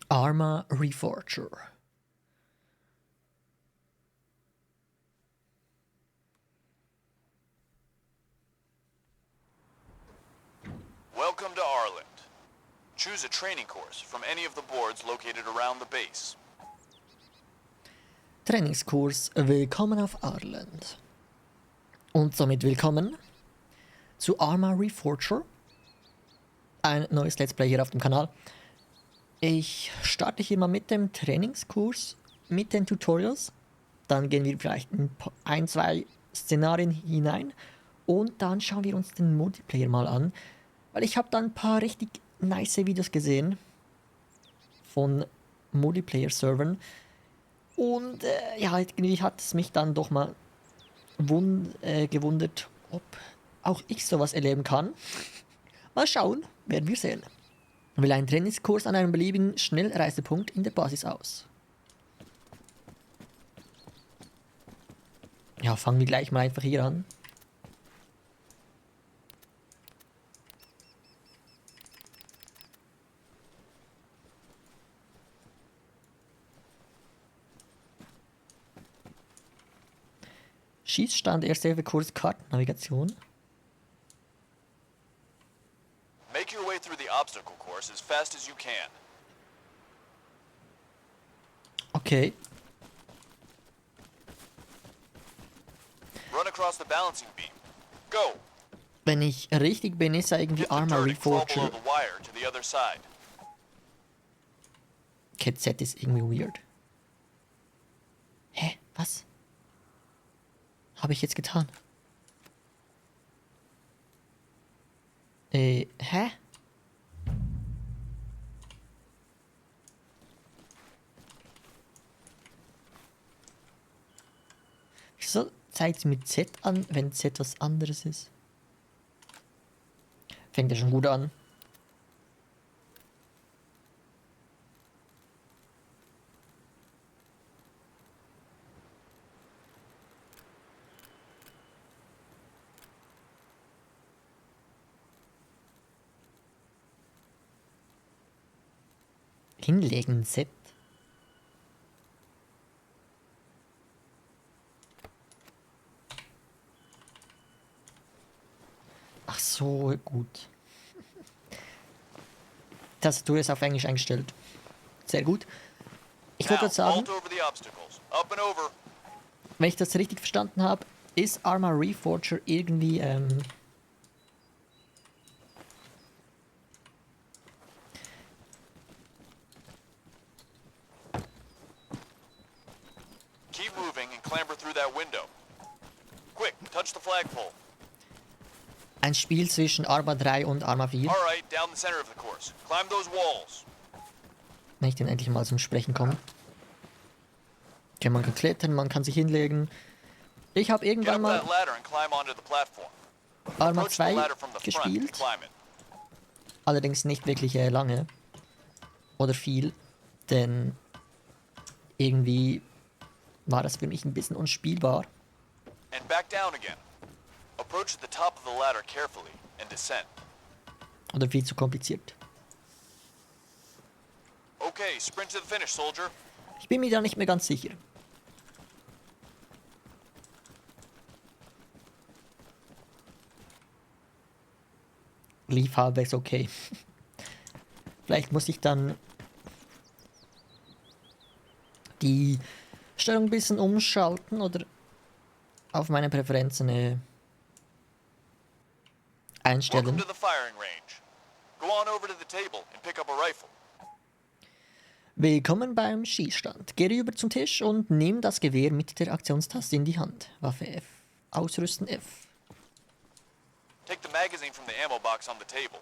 Arma Reforger. Welcome to Arland. Choose a training course from any of the boards located around the base. Trainingskurs Willkommen auf Arland. Und somit willkommen zu Arma Reforger. Ein neues Let's Play hier auf dem Kanal. Ich starte hier mal mit dem Trainingskurs, mit den Tutorials. Dann gehen wir vielleicht in ein, zwei Szenarien hinein. Und dann schauen wir uns den Multiplayer mal an. Weil ich habe da ein paar richtig nice Videos gesehen von Multiplayer-Servern. Und ja, irgendwie hat es mich dann doch mal gewundert, ob auch ich sowas erleben kann. Mal schauen, werden wir sehen. Wähle einen Trainingskurs an einem beliebigen Schnellreisepunkt in der Basis aus. Ja, fangen wir gleich mal einfach hier an. Schießstand, Erste-Hilfe-Kurs, Kartennavigation. Make your way through the obstacle course as fast as you can. Okay. Run across the balancing beam. Go. Wenn ich richtig bin, ist er irgendwie Hit the Arma dirt and crawl Reforger. below the wire to the other side. KZ ist irgendwie weird. Hä? Was? Habe ich jetzt getan? Hä? Wieso zeigt sie mit Z an, wenn Z was anderes ist? Fängt ja schon gut an. Hinlegen, Z. Ach so, gut. Tastatur ist auf Englisch eingestellt. Sehr gut. Ich wollte Now, gerade sagen, vault over the obstacles. Up and over. wenn ich das richtig verstanden habe, ist Arma Reforger irgendwie, Keep moving and clamber through that window. Quick, touch the flagpole. ein Spiel zwischen Arma 3 und Arma 4. All right, down the center of the course. Climb those walls. Wenn ich denn endlich mal zum Sprechen komme. Okay, man kann klettern, man kann sich hinlegen. Ich habe Get irgendwann up mal that ladder and climb onto the platform. Arma Approach the 2 ladder from the front and gespielt. climb it. Allerdings nicht wirklich lange. Oder viel. Denn irgendwie war das für mich ein bisschen unspielbar. And back down again. Approach the top of the ladder carefully and descend. Oder viel zu kompliziert. Okay, sprint to the finish, soldier. Ich bin mir da nicht mehr ganz sicher. Lief halbwegs okay. Vielleicht muss ich dann die Steuerung ein bisschen umschalten oder auf meine Präferenzen Welcome einstellen. to the firing range. Go on over to the table and pick up a rifle. Willkommen beim Schießstand. Geh rüber zum Tisch und nimm das Gewehr mit der Aktionstaste in die Hand. Waffe F. Ausrüsten F. Take the magazine from the ammo box on the table.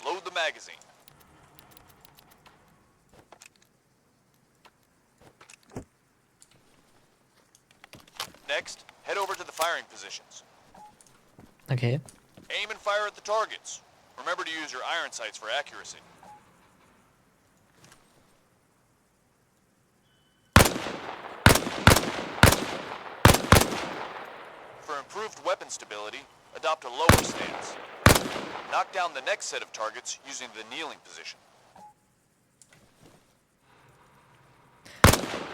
Load the magazine. Next, head over to the firing positions. Okay. Aim and fire at the targets. Remember to use your iron sights for accuracy. For improved weapon stability, adopt a lower stance. Knock down the next set of targets using the kneeling position.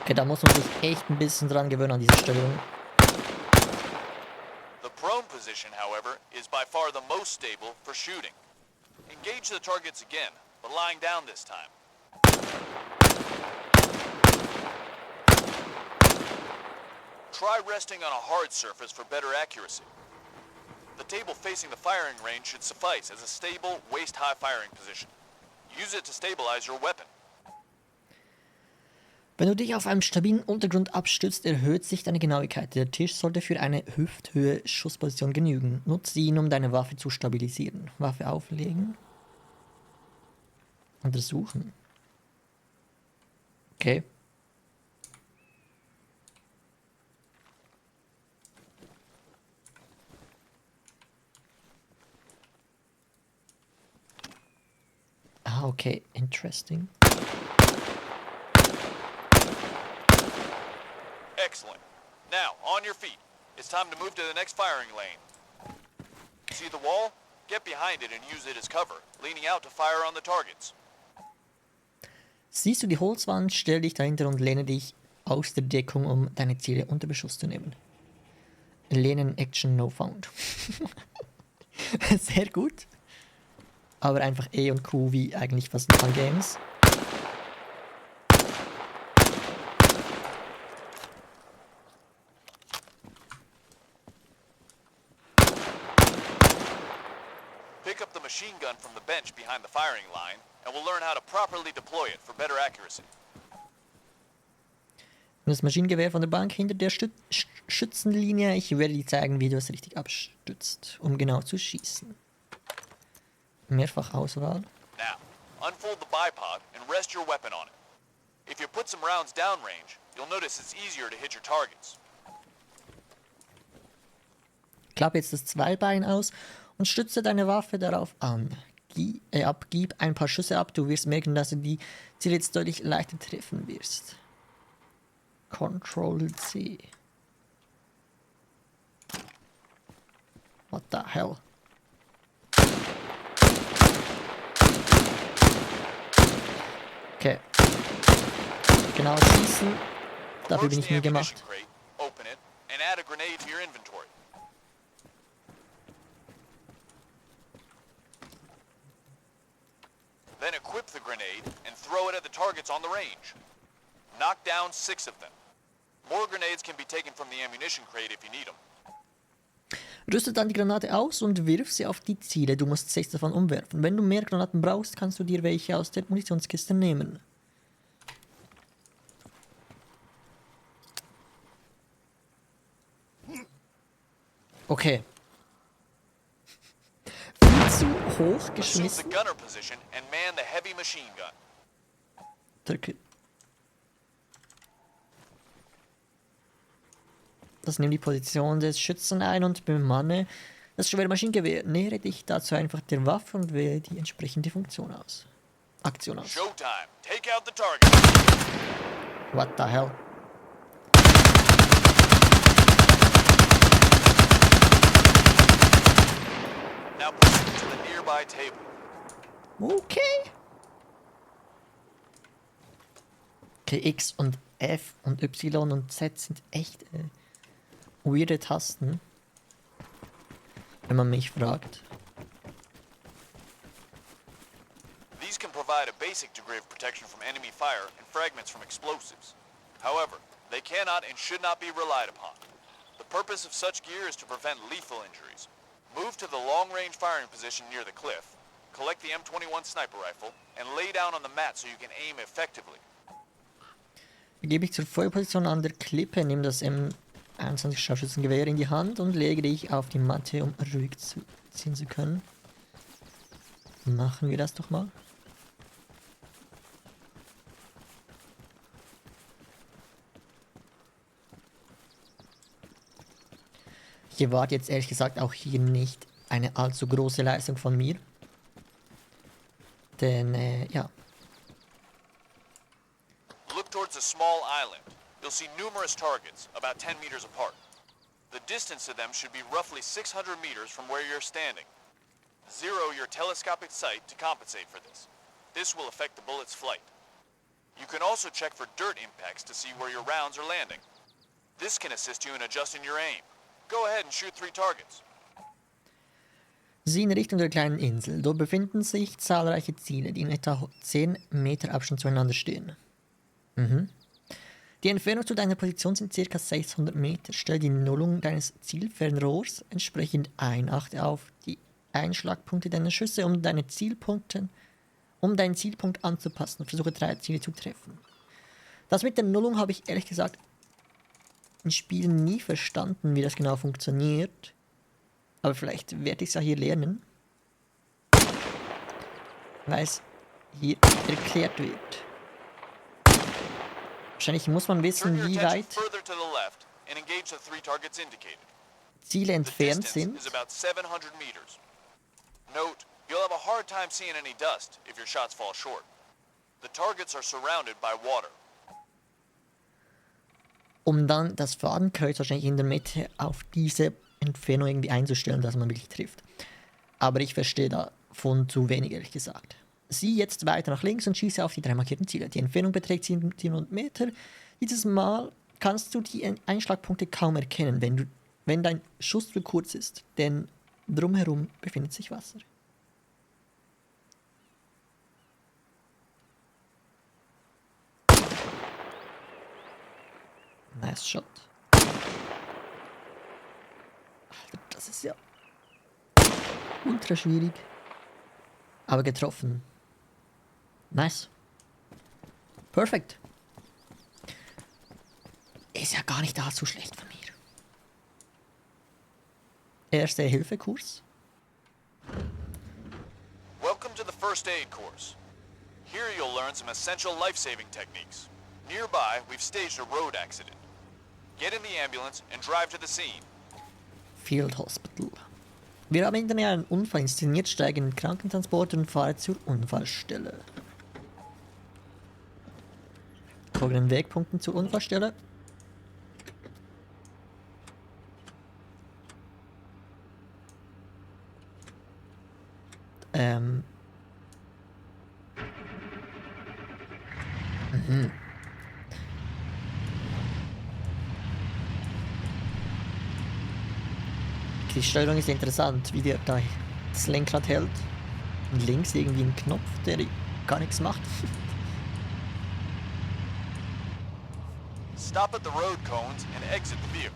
Okay, da muss man sich echt ein bisschen dran gewöhnen an diese Steuerung. The prone position, however, is by far the most stable for shooting. Engage the targets again, but lying down this time. Try resting on a hard surface for better accuracy. The table facing the firing range should suffice as a stable, waist-high firing position. Use it to stabilize your weapon. Wenn du dich auf einem stabilen Untergrund abstützt, erhöht sich deine Genauigkeit. Der Tisch sollte für eine Hüfthöhe-Schussposition genügen. Nutze ihn, um deine Waffe zu stabilisieren. Waffe auflegen. Untersuchen. Okay. Ah, okay. Interesting. Excellent. Now, on your feet. It's time to move to the next firing lane. See the wall? Get behind it and use it as cover, leaning out to fire on the targets. Siehst du die Holzwand? Stell dich dahinter und lehne dich aus der Deckung, um deine Ziele unter Beschuss zu nehmen. Lehnen Action No Found. Sehr gut. Aber einfach E und Q wie eigentlich fast in allen Games. Pick up the machine gun from the bench behind the firing line, and we'll learn how to properly deploy it for better accuracy. Das Maschinengewehr von der Bank hinter der Schützenlinie. Ich werde dir zeigen, wie du es richtig abstützt, um genau zu schießen. Mehrfachauswahl. Now, unfold the bipod and rest your weapon on it. If you put some rounds downrange, you'll notice it's easier to hit your targets. Klappe jetzt das Zweibein aus und stütze deine Waffe darauf an. Gib ein paar Schüsse ab, du wirst merken, dass du die Ziele jetzt deutlich leichter treffen wirst. Ctrl C. What the hell? Okay. Genau schießen. Dafür bin ich nie gemacht. Open it and add a grenade to your inventory. Then equip the grenade and throw it at the targets on the range. Knock down 6 of them. More grenades can be taken from the ammunition crate if you need them. Rüste dann die Granate aus und wirf sie auf die Ziele. Du musst 6 davon umwerfen. Wenn du mehr Granaten brauchst, kannst du dir welche aus der Munitionskiste nehmen. Okay. Viel zu hoch Assume the geschmissen. gunner position and man the heavy machine gun. Drücke. Das nimmt die Position des Schützen ein und bemanne das schwere Maschinengewehr. Nähere dich dazu einfach der Waffe und wähle die entsprechende Funktion aus. Aktion aus. Showtime. Take out the target. What the hell? Now push it to the nearby table. Okay. Okay, X und F und Y und Z sind echt weirde Tasten, wenn man mich fragt. These can provide a basic degree of protection from enemy fire and fragments from explosives. However, they cannot and should not be relied upon. The purpose of such gear is to prevent lethal injuries. Move to the long-range firing position near the cliff, collect the M21 sniper rifle, and lay down on the mat so you can aim effectively. Begebe ich zur Feuerposition an der Klippe, nimm das M21 Scharfschützengewehr in die Hand und lege dich auf die Matte, um ruhig ziehen zu können. Machen wir das doch mal. Ich erwarte jetzt ehrlich gesagt auch hier nicht eine allzu große Leistung von mir. Denn, ja. Look towards a small island. You'll see numerous targets, about 10 meters apart. The distance to them should be roughly 600 meters from where you're standing. Zero your telescopic sight to compensate for this. This will affect the bullet's flight. You can also check for dirt impacts to see where your rounds are landing. This can assist you in adjusting your aim. Go ahead and shoot 3 targets. Sieh in Richtung der kleinen Insel. Dort befinden sich zahlreiche Ziele, die in etwa 10 Meter Abstand zueinander stehen. Die Entfernung zu deiner Position sind ca. 600 Meter. Stell die Nullung deines Zielfernrohrs entsprechend ein. Achte auf die Einschlagpunkte deiner Schüsse, um deinen Zielpunkt anzupassen. Versuche 3 Ziele zu treffen. Das mit der Nullung habe ich ehrlich gesagt in Spielen nie verstanden, wie das genau funktioniert. Aber vielleicht werde ich es ja hier lernen, weil es hier erklärt wird. Wahrscheinlich muss man wissen, wie weit Ziele entfernt sind. Note, you'll have a hard time seeing any dust if your shots fall short. The targets are surrounded by water. Um dann das Fadenkreuz wahrscheinlich in der Mitte auf diese Entfernung irgendwie einzustellen, dass man wirklich trifft. Aber ich verstehe davon zu wenig, ehrlich gesagt. Sieh jetzt weiter nach links und schieße auf die 3 markierten Ziele. Die Entfernung beträgt 700 Meter. Dieses Mal kannst du die Einschlagpunkte kaum erkennen, wenn dein Schuss zu kurz ist, denn drumherum befindet sich Wasser. Nice shot. Alter, das ist ja ultra schwierig. Aber getroffen. Nice. Perfekt. Ist ja gar nicht allzu schlecht von mir. Erste-Hilfe-Kurs. Welcome to the first aid course. Here you'll learn some essential life-saving techniques. Nearby, we've staged a road accident. Get in the ambulance and drive to the scene. Field Hospital. Wir haben hinter mir einen Unfall inszeniert, steige in den Krankentransporter und fahre zur Unfallstelle. Folgenden Wegpunkten zur Unfallstelle. Die Steuerung ist interessant, wie der da das Lenkrad hält. Und links irgendwie ein Knopf, der gar nichts macht. Stop at the road cones and exit the vehicle.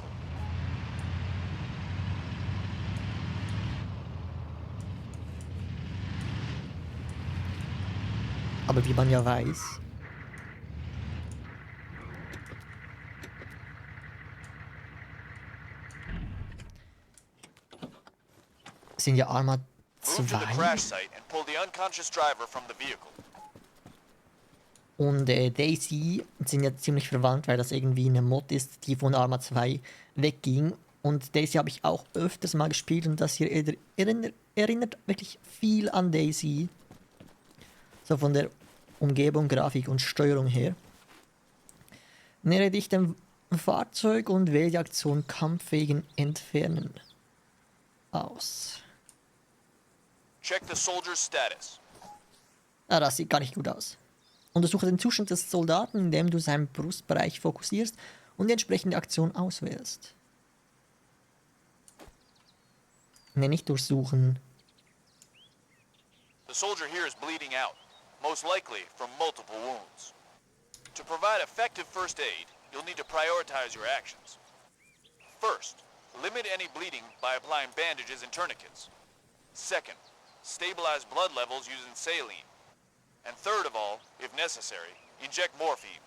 Aber wie man ja weiß, sind ja Arma Move to the 2 crash site and pull the unconscious driver from the vehicle. und Daisy sind ja ziemlich verwandt, weil das irgendwie eine Mod ist, die von Arma 2 wegging. Und Daisy habe ich auch öfters mal gespielt und das hier erinnert wirklich viel an Daisy. So von der Umgebung, Grafik und Steuerung her. Nähere dich dem Fahrzeug und wähle die Aktion kampffähigen Entfernen aus. Check the soldier's status. Ah, das sieht gar nicht gut aus. Untersuche den Zustand des Soldaten, indem du seinen Brustbereich fokussierst und die entsprechende Aktion auswählst. Ne, nicht durchsuchen. The soldier here is bleeding out, most likely from multiple wounds. To provide effective first aid, you'll need to prioritize your actions. First, limit any bleeding by applying bandages and tourniquets. Second, stabilize blood levels using saline. And third of all, if necessary, inject morphine.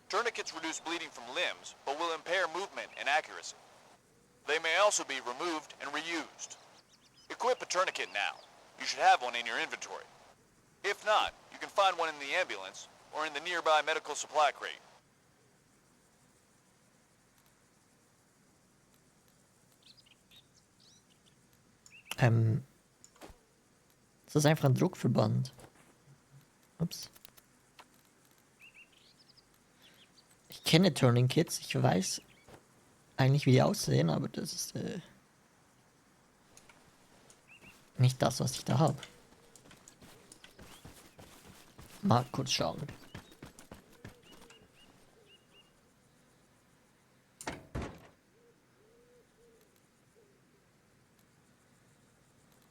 Tourniquets reduce bleeding from limbs, but will impair movement and accuracy. They may also be removed and reused. Equip a tourniquet now. You should have one in your inventory. If not, you can find one in the ambulance or in the nearby medical supply crate. Das ist einfach ein Druckverband. Ups. Ich kenne Turning Kits, ich weiß eigentlich, wie die aussehen, aber das ist Nicht das, was ich da habe. Mal kurz schauen.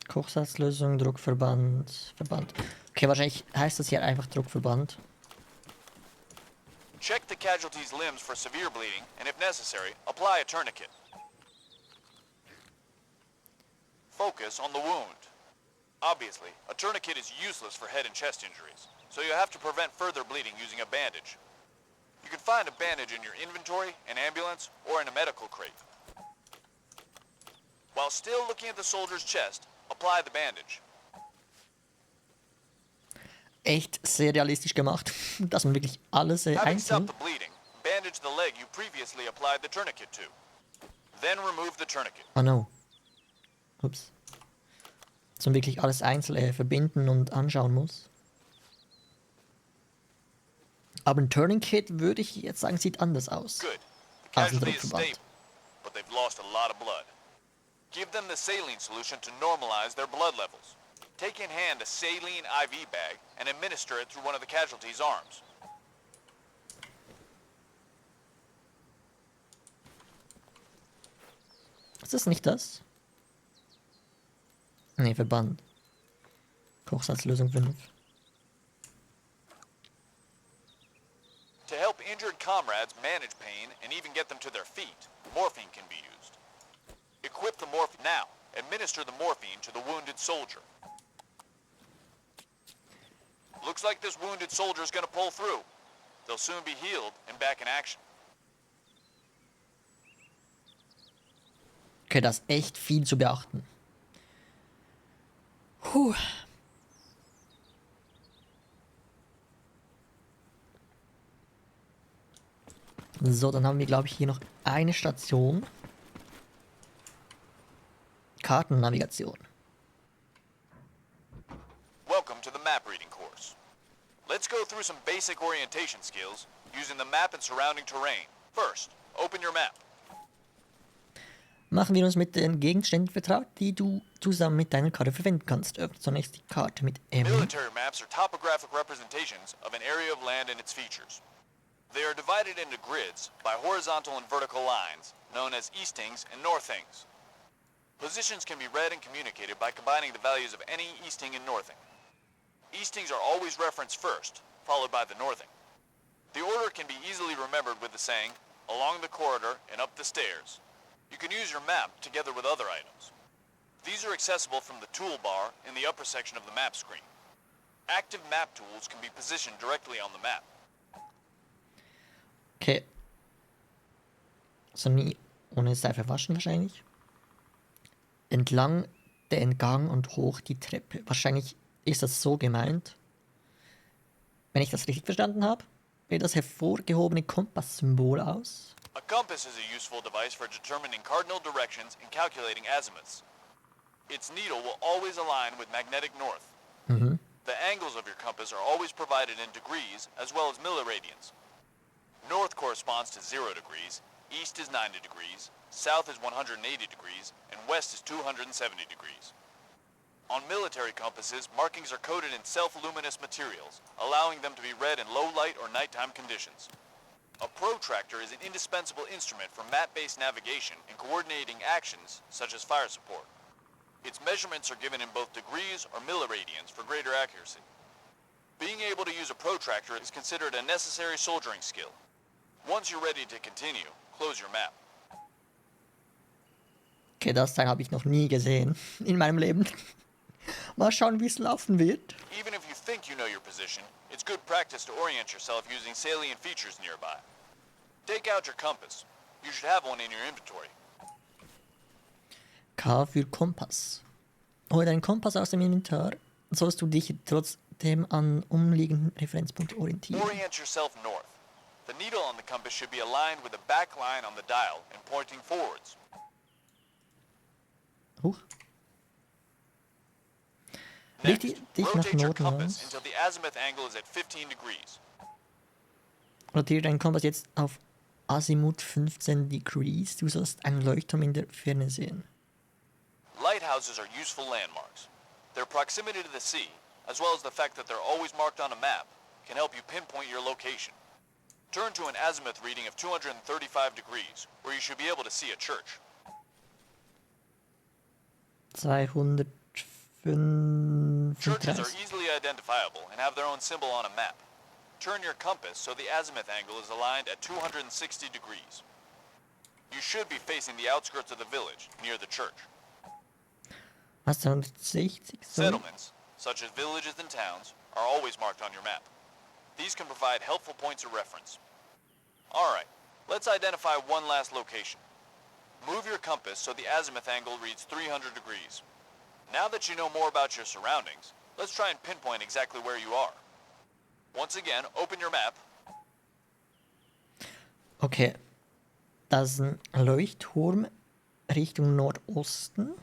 Kochsalzlösung, Druckverband, Verband. Okay, wahrscheinlich heißt das hier einfach Druckverband. Check the casualty's limbs for severe bleeding, and if necessary, apply a tourniquet. Focus on the wound. Obviously, a tourniquet is useless for head and chest injuries, so you have to prevent further bleeding using a bandage. You can find a bandage in your inventory, an ambulance, or in a medical crate. While still looking at the soldier's chest, apply the bandage. Echt sehr realistisch gemacht, dass man wirklich alles Having einzeln... stopped the bleeding, bandage the leg you previously applied the tourniquet to. Then remove the tourniquet. Oh no. Ups. Dass man wirklich alles einzeln verbinden und anschauen muss. Aber ein Tourniquet würde ich jetzt sagen, sieht anders aus. Good. The Als ein casualty is Druckverband. stable, but they've lost a lot of blood. Give them the saline solution to normalize their blood levels. Take in hand a saline IV bag and administer it through one of the casualty's arms. Ist das nicht das? Nee, Verband. Kochsalzlösung 5. To help injured comrades manage pain and even get them to their feet, morphine can be used. Equip the morphine now. Administer the morphine to the wounded soldier. Looks like this wounded soldier is going to pull through. They'll soon be healed and back in action. Okay, das ist echt viel zu beachten. Puh. So, dann haben wir, glaube ich, hier noch eine Station. Kartennavigation. Welcome to the map reading course. Let's go through some basic orientation skills using the map and surrounding terrain. First, open your map. Machen wir uns mit den Gegenständen vertraut, die du zusammen mit deiner Karte verwenden kannst. Öffne zunächst die Karte mit M. Military maps are topographic representations of an area of land and its features. They are divided into grids by horizontal and vertical lines, known as eastings and northings. Positions can be read and communicated by combining the values of any easting and northing. Eastings are always referenced first, followed by the northing. The order can be easily remembered with the saying, along the corridor and up the stairs. You can use your map together with other items. These are accessible from the toolbar in the upper section of the map screen. Active map tools can be positioned directly on the map. Okay. Also nie ohne Seife waschen wahrscheinlich. Entlang den Gang und hoch die Treppe. Wahrscheinlich ist das so gemeint. Wenn ich das richtig verstanden habe, wählt das hervorgehobene Kompasssymbol aus. A compass is a useful device for determining cardinal directions and calculating azimuths. Its needle will always align with magnetic north. The angles of your compass are always provided in degrees as well as milliradians. North corresponds to 0 degrees, east is 90 degrees, south is 180 degrees, and west is 270 degrees. On military compasses, markings are coated in self-luminous materials, allowing them to be read in low light or nighttime conditions. A protractor is an indispensable instrument for map-based navigation and coordinating actions such as fire support. Its measurements are given in both degrees or milliradians for greater accuracy. Being able to use a protractor is considered a necessary soldiering skill. Once you're ready to continue, close your map. Okay, das Teil habe ich noch nie gesehen in meinem Leben. Mal schauen, wie es laufen wird. Even if you think you know your position, it's good practice to orient yourself using salient features nearby. Take out your compass. You should have one in your inventory. K für Kompass. Hol deinen Kompass aus dem Inventar, sollst du dich trotzdem an umliegenden Referenzpunkt orientieren. Orient yourself north. The needle on the compass should be aligned with the back line on the dial and pointing forwards. Huch. Next, Richte dich nach rotate your Norden compass aus. until the azimuth angle is at 15 degrees. Rotiere deinen Kompass jetzt auf Azimuth 15 Degrees. Du sollst einen Leuchtturm in der Ferne sehen. Lighthouses lighthouses are useful landmarks. Their proximity to the sea, as well as the fact that they're always marked on a map, can help you pinpoint your location. Turn to an azimuth reading of 235 degrees, where you should be able to see a church. 235. Churches are easily identifiable and have their own symbol on a map. Turn your compass so the azimuth angle is aligned at 260 degrees. You should be facing the outskirts of the village, near the church. Was, 260? Sorry. Settlements, such as villages and towns, are always marked on your map. These can provide helpful points of reference. Alright, let's identify one last location. Move your compass so the azimuth angle reads 300 degrees. Now that you know more about your surroundings, let's try and pinpoint exactly where you are. Once again, open your map. Okay. Das ist ein Leuchtturm Richtung Nordosten.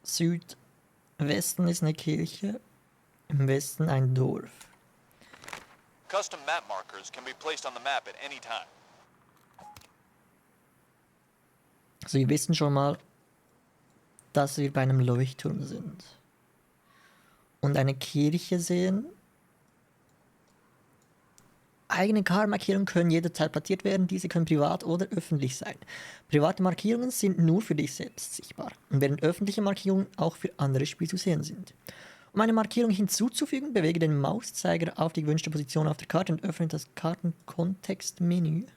Südwesten ist eine Kirche. Im Westen ein Dorf. Custom map markers can be placed on the map at any time. Also wir wissen schon mal, dass wir bei einem Leuchtturm sind. Und eine Kirche sehen. Eigene Kartenmarkierungen können jederzeit platziert werden. Diese können privat oder öffentlich sein. Private Markierungen sind nur für dich selbst sichtbar, und während öffentliche Markierungen auch für andere Spieler zu sehen sind. Um eine Markierung hinzuzufügen, bewege den Mauszeiger auf die gewünschte Position auf der Karte und öffne das Kartenkontextmenü.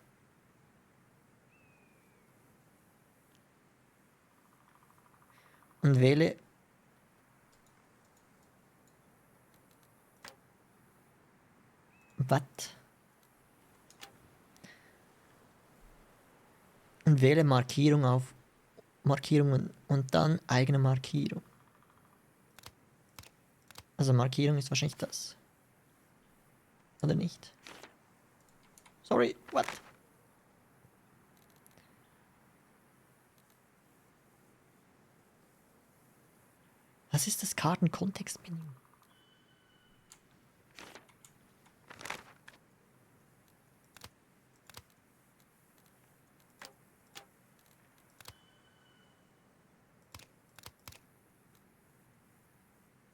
Und wähle und wähle Markierungen und dann eigene Markierung. Also Markierung ist wahrscheinlich das. Oder nicht? Sorry, what? Was ist das Kartenkontextmenü?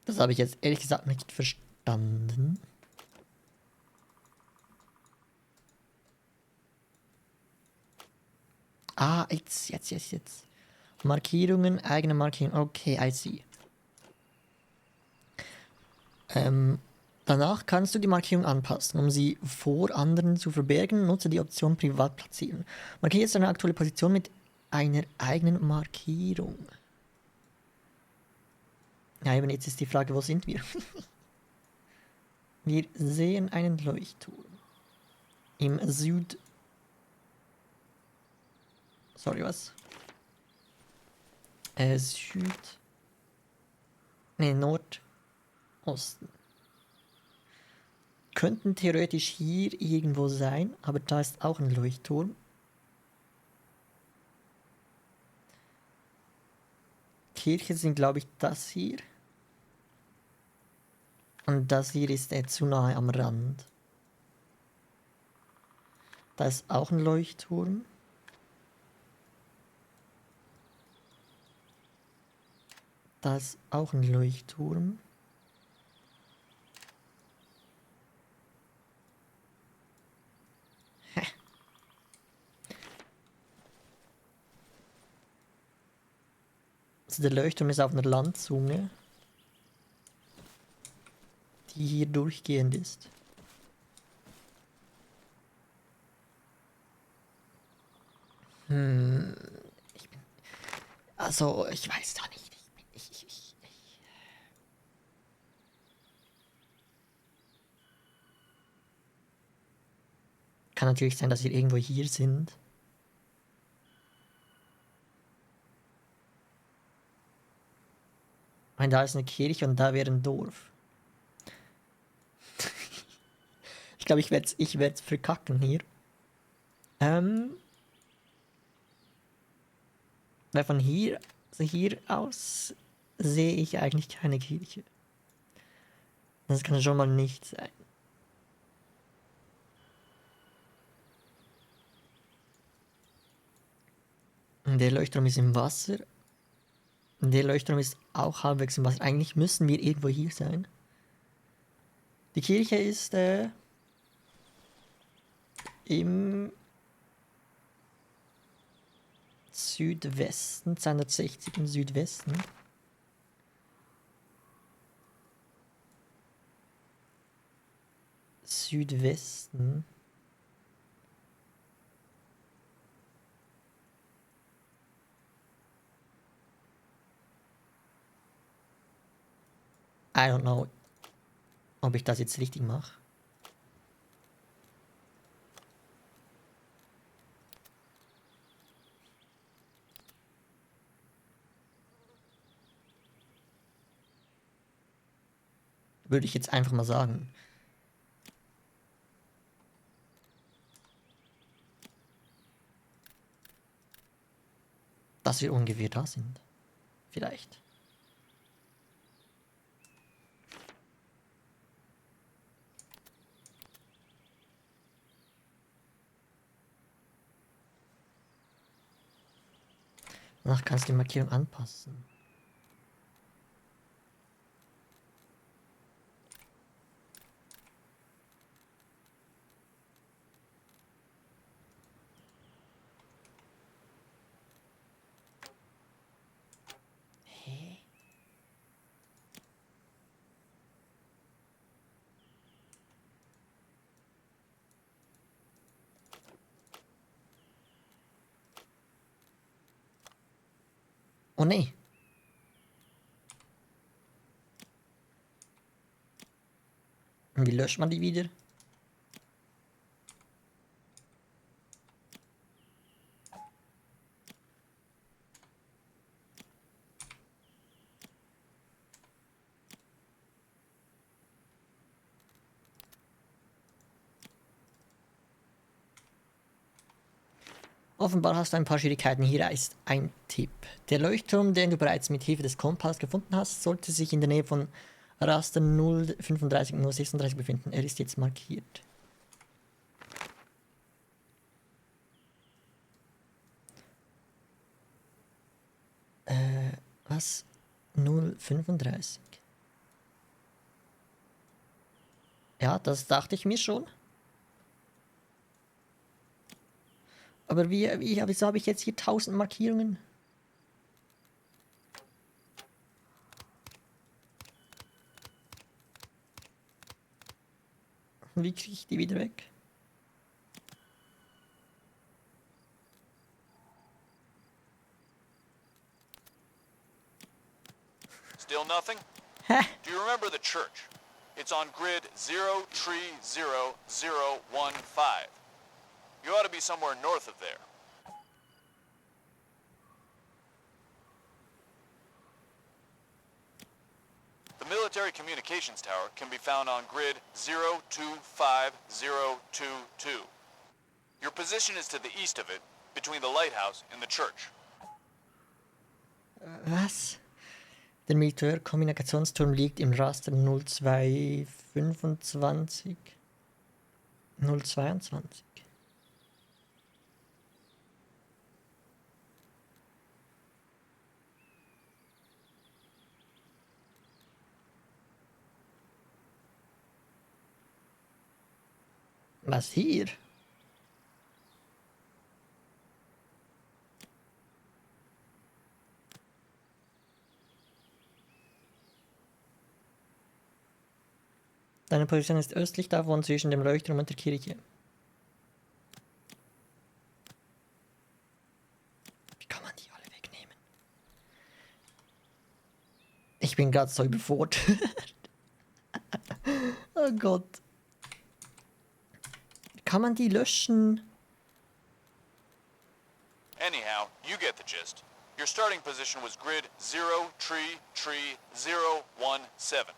Das habe ich jetzt ehrlich gesagt nicht verstanden. Ah, jetzt. Markierungen, eigene Markierungen. Okay, I see. Danach kannst du die Markierung anpassen. Um sie vor anderen zu verbergen, nutze die Option Privat platzieren. Markiere jetzt deine aktuelle Position mit einer eigenen Markierung. Ja, eben jetzt ist die Frage, wo sind wir? Wir sehen einen Leuchtturm. Im Sorry, was? Nordosten. Könnten theoretisch hier irgendwo sein, aber da ist auch ein Leuchtturm. Kirchen sind, glaube ich, das hier. Und das hier ist zu nahe am Rand. Da ist auch ein Leuchtturm. Da ist auch ein Leuchtturm. Also der Leuchtturm ist auf einer Landzunge, die hier durchgehend ist. Ich weiß da nicht. Kann natürlich sein, dass wir irgendwo hier sind. Und da ist eine Kirche und da wäre ein Dorf. Ich glaube, ich werd's verkacken hier. Weil von hier aus sehe ich eigentlich keine Kirche. Das kann schon mal nicht sein. Der Leuchtturm ist im Wasser. Der Leuchtturm ist auch halbwegs im Wasser. Eigentlich müssen wir irgendwo hier sein. Die Kirche ist im Südwesten, 260 im Südwesten. Südwesten. I don't know, ob ich das jetzt richtig mache. Würde ich jetzt einfach mal sagen. Dass wir ungefähr da sind. Vielleicht. Danach kannst du die Markierung anpassen. Hä? Oh nee. Und wie löscht man die wieder? Offenbar hast du ein paar Schwierigkeiten. Hier ist ein Tipp. Der Leuchtturm, den du bereits mit Hilfe des Kompass gefunden hast, sollte sich in der Nähe von Raster 035 und 036 befinden. Er ist jetzt markiert. Was? 035? Ja, das dachte ich mir schon. Aber wieso habe ich jetzt hier 1000 Markierungen? Wie kriege ich die wieder weg? Still nothing? Hä? Do you remember the church? It's on grid 0300015. You ought to be somewhere north of there. The military communications tower can be found on grid 025022. Your position is to the east of it, between the lighthouse and the church. Was? Der Militärkommunikationsturm liegt im Raster 0225 022. Was hier? Deine Position ist östlich davon zwischen dem Leuchtturm und der Kirche. Wie kann man die alle wegnehmen? Ich bin gerade so überfordert. Oh Gott. Wie kann man die löschen? Anyhow, you get the gist. Your starting position was grid 03017.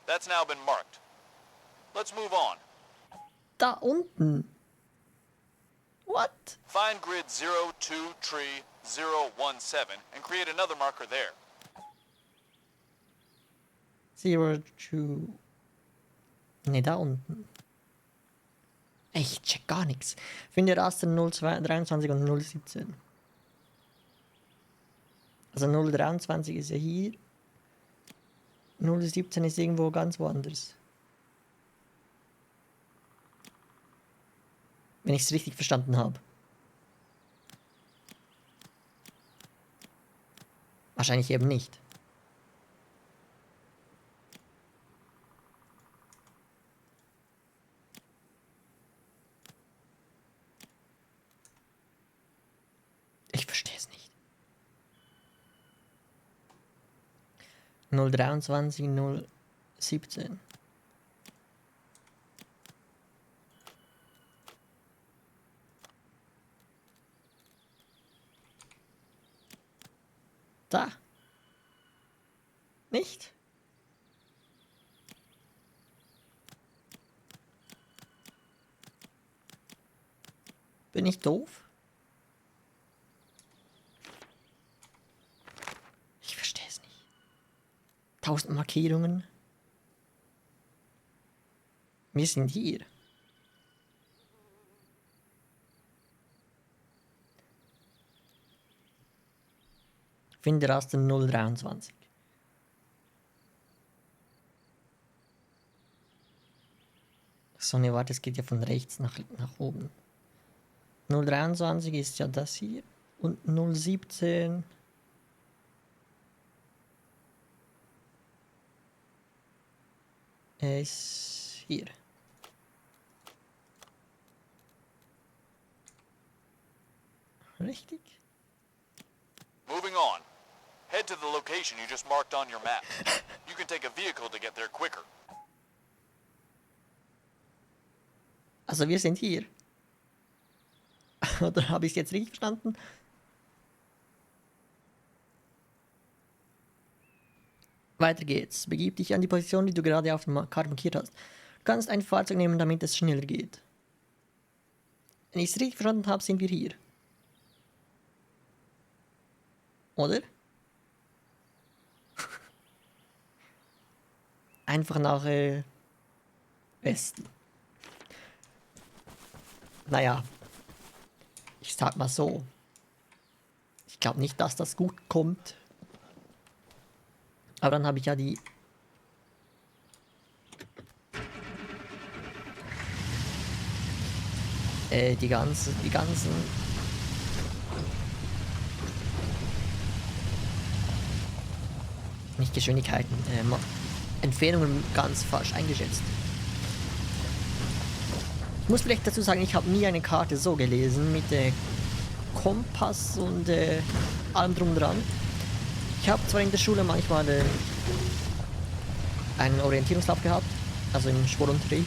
That's now been marked. Let's move on. Da unten. What? Find grid 023017 and create another marker there. 02. Ne, da unten. Ich check gar nichts. Finde Raster 023 und 017. Also 023 ist ja hier. 017 ist irgendwo ganz woanders. Wenn ich es richtig verstanden habe. Wahrscheinlich eben nicht. Ich verstehe es nicht. 023, 017. Da. Nicht? Bin ich doof? Ich verstehe es nicht. 1000 Markierungen. Wir sind hier. Finde Raster 023. So, ne, warte, es geht ja von rechts nach oben. 023 ist ja das hier. Und 017. Ist hier. Richtig? Moving on. Head to the location you just marked on your map. You can take a vehicle to get there quicker. Also wir sind hier. Oder habe ich es jetzt richtig verstanden? Weiter geht's. Begib dich an die Position, die du gerade auf der Karte markiert hast. Du kannst ein Fahrzeug nehmen, damit es schneller geht. Wenn ich es richtig verstanden habe, sind wir hier. Oder? Einfach nach Westen. Naja. Ich sag mal so. Ich glaube nicht, dass das gut kommt. Aber dann habe ich ja die ganzen nicht Geschwindigkeiten, Entfernungen ganz falsch eingeschätzt. Ich muss vielleicht dazu sagen, ich habe nie eine Karte so gelesen mit Kompass und allem drum dran. Ich habe zwar in der Schule manchmal einen Orientierungslauf gehabt, also im Sportunterricht.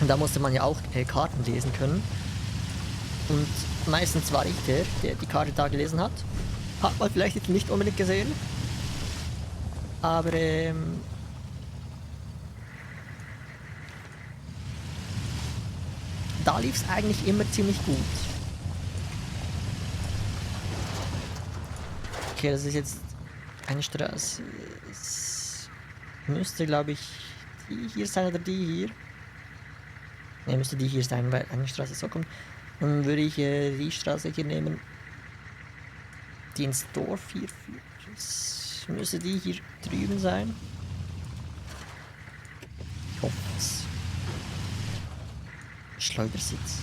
Und da musste man ja auch Karten lesen können. Und meistens war ich der die Karte da gelesen hat. Hat man vielleicht jetzt nicht unbedingt gesehen. Aber da lief es eigentlich immer ziemlich gut. Okay, das ist jetzt eine Straße. Es müsste, glaube ich, die hier sein oder die hier. Ne, müsste die hier sein, weil eine Straße so kommt. Dann würde ich die Straße hier nehmen, die ins Dorf hier führt. Es müsste die hier drüben sein. Ich hoffe es. Schleudersitz.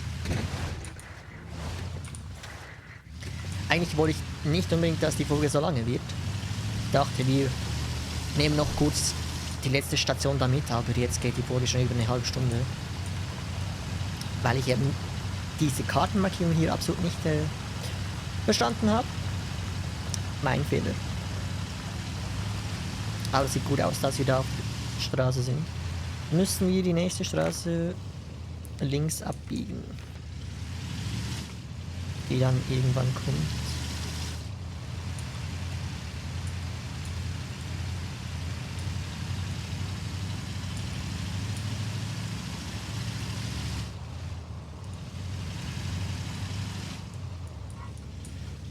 Eigentlich wollte ich nicht unbedingt, dass die Folge so lange wird. Ich dachte, wir nehmen noch kurz die letzte Station damit, aber jetzt geht die Folge schon über eine halbe Stunde. Weil ich eben diese Kartenmarkierung hier absolut nicht verstanden habe. Mein Fehler. Aber es sieht gut aus, dass wir da auf der Straße sind. Müssen wir die nächste Straße links abbiegen, die dann irgendwann kommt.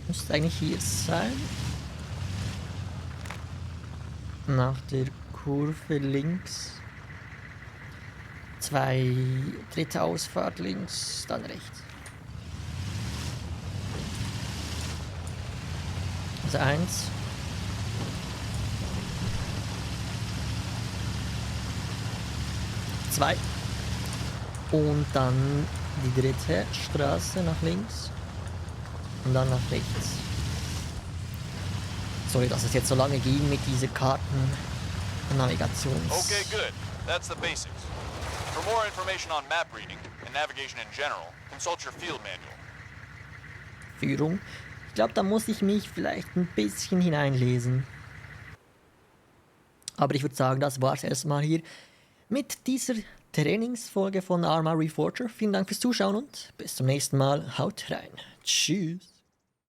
Müsste eigentlich hier sein. Nach der Kurve links. 2 dritte Ausfahrt links, dann rechts. Also 1. Zwei. Und dann die dritte Straße nach links. Und dann nach rechts. Sorry, dass es jetzt so lange ging mit dieser Karten-Navigations... Okay, good. That's the basics. For more information on map reading and navigation in general, consult your field manual. Führung. Ich glaube, da muss ich mich vielleicht ein bisschen hineinlesen. Aber ich würde sagen, das war es erstmal hier mit dieser Trainingsfolge von Arma Reforger. Vielen Dank fürs Zuschauen und bis zum nächsten Mal. Haut rein. Tschüss.